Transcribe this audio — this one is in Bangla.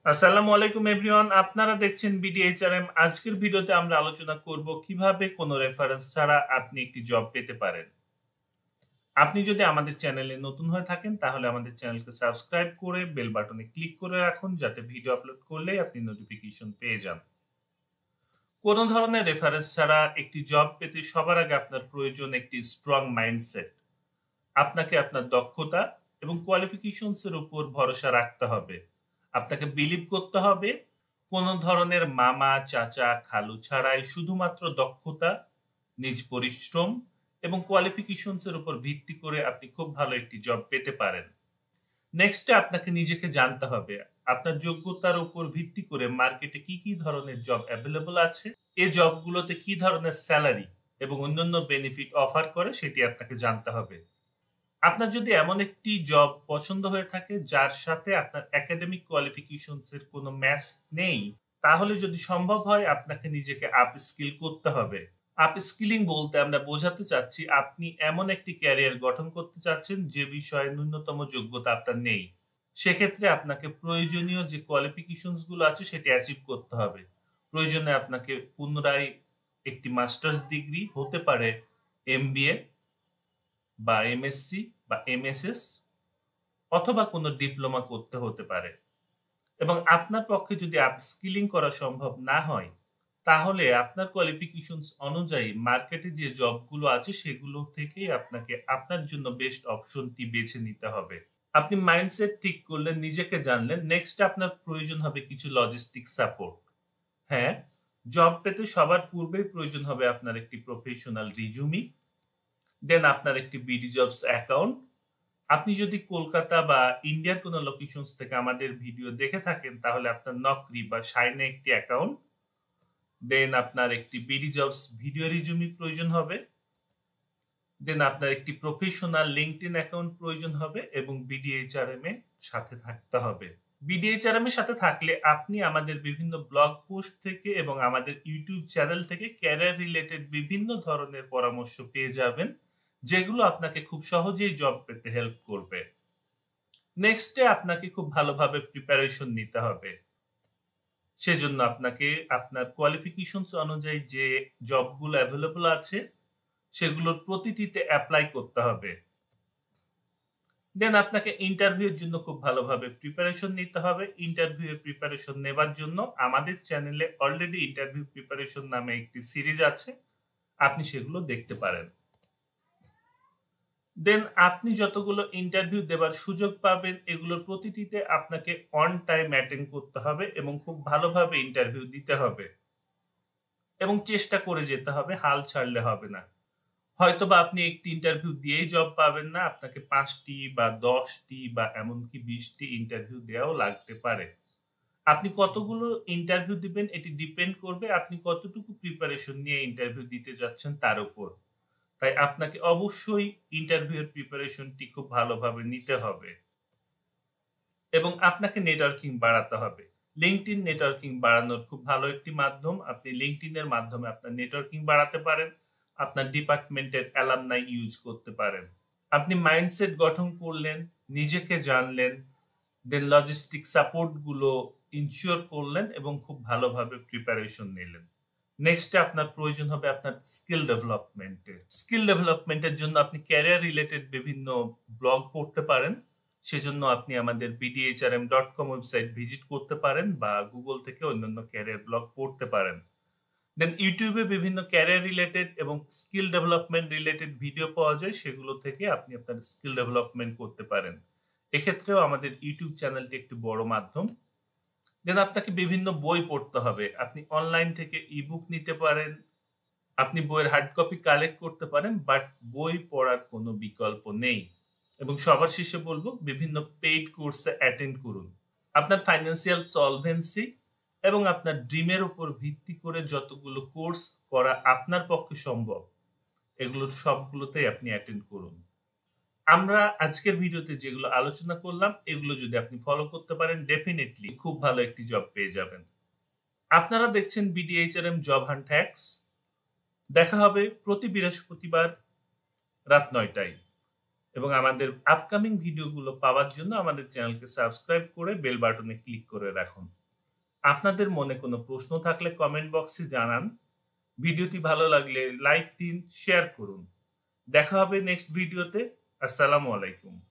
আসসালামু আলাইকুম এভরিওয়ান, আপনারা দেখছেন বিডিএইচআরএম। আজকের ভিডিওতে আমরা আলোচনা করব কিভাবে কোনো রেফারেন্স ছাড়া আপনি একটি জব পেতে পারেন। আপনি যদি আমাদের চ্যানেলে নতুন হয়ে থাকেন তাহলে আমাদের চ্যানেলকে সাবস্ক্রাইব করে বেল বাটনে ক্লিক করে রাখুন, যাতে ভিডিও আপলোড করলেই আপনি নোটিফিকেশন পেয়ে যান। কোনো ধরনের রেফারেন্স ছাড়া একটি জব পেতে সবার আগে আপনার প্রয়োজন একটি স্ট্রং মাইন্ডসেট। আপনাকে আপনার দক্ষতা এবং কোয়ালিফিকেশনস এর উপর ভরসা রাখতে হবে। আপনাকে বিলিভ করতে হবে কোনো ধরনের মামা, চাচা, খালু ছাড়াই শুধুমাত্র দক্ষতা, নিজ পরিশ্রম এবং কোয়ালিফিকেশনস এর উপর ভিত্তি করে আপনি খুব ভালো একটি জব পেতে পারেন। নেক্সটে আপনাকে নিজেকে জানতে হবে আপনার যোগ্যতার উপর ভিত্তি করে মার্কেটে কি ধরনের জব অ্যাভেলেবল আছে, এই জবগুলোতে কি ধরনের স্যালারি এবং অন্যান্য বেনিফিট অফার করে সেটি আপনাকে জানতে হবে। আপনার যদি এমন একটি জব পছন্দ হয়ে থাকে যার সাথে আপনার একাডেমিক কোয়ালিফিকেশনস এর কোনো ম্যাচ নেই, তাহলে যদি সম্ভব হয় আপনাকে নিজেকে আপ স্কিল করতে হবে। আপ স্কিলিং বলতে আমরা বোঝাতে চাচ্ছি আপনি এমন একটি ক্যারিয়ার গঠন করতে চাচ্ছেন যে বিষয়ে ন্যূনতম যোগ্যতা আপনার নেই। সেক্ষেত্রে আপনাকে প্রয়োজনীয় যে কোয়ালিফিকেশনস গুলো আছে সেটি অ্যাচিভ করতে হবে। প্রয়োজনে আপনাকে পুনরায় একটি মাস্টার্স ডিগ্রি, হতে পারে এমবিএ বা এমএসসি বা এমএসএস, অথবা কোনো ডিপ্লোমা করতে হতে পারে। এবং আপনার পক্ষে যদি আপস্কিলিং করা সম্ভব না হয়, তাহলে আপনার কোয়ালিফিকেশনস অনুযায়ী মার্কেটে যে জবগুলো আছে সেগুলো থেকেই আপনাকে আপনার জন্য বেস্ট অপশনটি বেছে নিতে হবে। আপনি মাইন্ডসেট ঠিক করলেন, নিজেকে জানলেন, নেক্সট আপনার প্রয়োজন হবে কিছু লজিস্টিক সাপোর্ট। হ্যাঁ, জব পেতে সবার পূর্বেই প্রয়োজন হবে আপনার একটি প্রফেশনাল রিজুমি, দেন আপনার একটি বিডি জবস অ্যাকাউন্ট। আপনি যদি কলকাতা বা ইন্ডিয়ার কোনো লোকেশনস থেকে আমাদের ভিডিও দেখে থাকেন তাহলে আপনার নকরি বা শাইনে একটি অ্যাকাউন্ট, দেন আপনার একটি বিডি জবস ভিডিও রিজুমি প্রয়োজন হবে, দেন আপনার একটি প্রফেশনাল লিঙ্কডইন অ্যাকাউন্ট প্রয়োজন হবে এবং বিডিএইচআরএম এর সাথে থাকতে হবে। বিডিএইচআরএম এর সাথে থাকলে আপনি আমাদের বিভিন্ন ব্লগ পোস্ট থেকে এবং আমাদের ইউটিউব চ্যানেল থেকে ক্যারিয়ার রিলেটেড বিভিন্ন ধরনের পরামর্শ পেয়ে যাবেন, যেগুলো আপনাকে খুব সহজেই জব পেতে হেল্প করবে। নেক্সটে আপনাকে খুব ভালোভাবে প্রিপারেশন নিতে হবে। সেজন্য আপনাকে আপনার কোয়ালিফিকেশনস অনুযায়ী যে জবগুলো অ্যাভেলেবল আছে সেগুলোর প্রতিটিতে এপ্লাই করতে হবে। দেন আপনাকে ইন্টারভিউর জন্য খুব ভালোভাবে প্রিপারেশন নিতে হবে। ইন্টারভিউ এর প্রিপারেশন নেবার জন্য আমাদের চ্যানেলে অলরেডি ইন্টারভিউ প্রিপারেশন নামে একটি সিরিজ আছে, আপনি সেগুলো দেখতে পারেন। দেন আপনি যতগুলো ইন্টারভিউ দেবার সুযোগ পাবেন এগুলোর প্রতিটিতে আপনাকে অন টাইম অ্যাটেন্ড করতে হবে এবং খুব ভালোভাবে ইন্টারভিউ দিতে হবে এবং চেষ্টা করে যেতে হবে, হাল ছাড়লে হবে না। হয়তোবা আপনি একটি ইন্টারভিউ দিয়েই জব পাবেন না, আপনাকে ৫টি বা ১০টি বা এমনকি ২০টি ইন্টারভিউ দেওয়াও লাগতে পারে। আপনি কতগুলো ইন্টারভিউ দিবেন এটি ডিপেন্ড করবে আপনি কতটুকু প্রিপারেশন নিয়ে ইন্টারভিউ দিতে যাচ্ছেন তার উপর। তাই আপনাকে অবশ্যই ইন্টারভিউ এর প্রিপারেশনটি খুব ভালোভাবে নিতে হবে এবং আপনাকে নেটওয়ার্কিং বাড়াতে হবে। লিঙ্কডইন নেটওয়ার্কিং বাড়ানোর খুব ভালো একটি মাধ্যম। আপনি লিঙ্কডইন এর মাধ্যমে আপনার নেটওয়ার্কিং বাড়াতে পারেন, আপনার ডিপার্টমেন্টের অ্যালামনাই ইউজ করতে পারেন। আপনি মাইন্ডসেট গঠন করলেন, নিজেকে জানলেন, দেন লজিস্টিক সাপোর্ট গুলো ইনশিওর করলেন এবং খুব ভালোভাবে প্রিপারেশন নিলেন। নেক্সটে আপনার প্রয়োজন হবে আপনার স্কিল ডেভেলপমেন্টের। স্কিল ডেভেলপমেন্টের জন্য আপনি ক্যারিয়ার রিলেটেড বিভিন্ন ব্লগ পড়তে পারেন। সেজন্য আপনি আমাদের bdhrm.com ওয়েবসাইট ভিজিট করতে পারেন বা গুগল থেকে অন্যান্য ক্যারিয়ার ব্লগ পড়তে পারেন। দেন ইউটিউবে বিভিন্ন ক্যারিয়ার রিলেটেড এবং স্কিল ডেভেলপমেন্ট রিলেটেড ভিডিও পাওয়া যায়, সেগুলো থেকে আপনি আপনার স্কিল ডেভেলপমেন্ট করতে পারেন। এক্ষেত্রেও আমাদের ইউটিউব চ্যানেলটি একটি বড় মাধ্যম। দেন আপনাকে বিভিন্ন বই পড়তে হবে। আপনি অনলাইন থেকে ইবুক নিতে পারেন, আপনি বইয়ের হার্ড কপি কালেক্ট করতে পারেন, বাট বই পড়ার কোনো বিকল্প নেই। এবং সবার শেষে বলব বিভিন্ন পেইড কোর্সে অ্যাটেন্ড করুন। আপনার ফাইন্যান্সিয়াল সলভেন্সি এবং আপনার ড্রিমের উপর ভিত্তি করে যতগুলো কোর্স করা আপনার পক্ষে সম্ভব এগুলোর সবগুলোতেই আপনি অ্যাটেন্ড করুন। আমরা আজকের ভিডিওতে যেগুলো আলোচনা করলাম এগুলো যদি আপনি ফলো করতে পারেন ডেফিনিটলি খুব ভালো একটি জব পেয়ে যাবেন। আপনারা দেখছেন বিডিএইচআরএম জব হান্ট হ্যাকস। দেখা হবে প্রতি বৃহস্পতিবার রাত ৯টায়। এবং আমাদের আপকামিং ভিডিওগুলো পাওয়ার জন্য আমাদের চ্যানেলকে সাবস্ক্রাইব করে বেল বাটনে ক্লিক করে রাখুন। আপনাদের মনে কোনো প্রশ্ন থাকলে কমেন্ট বক্সে জানান। ভিডিওটি ভালো লাগলে লাইক দিন, শেয়ার করুন। দেখা হবে নেক্সট ভিডিওতে। আসসালামু আলাইকুম।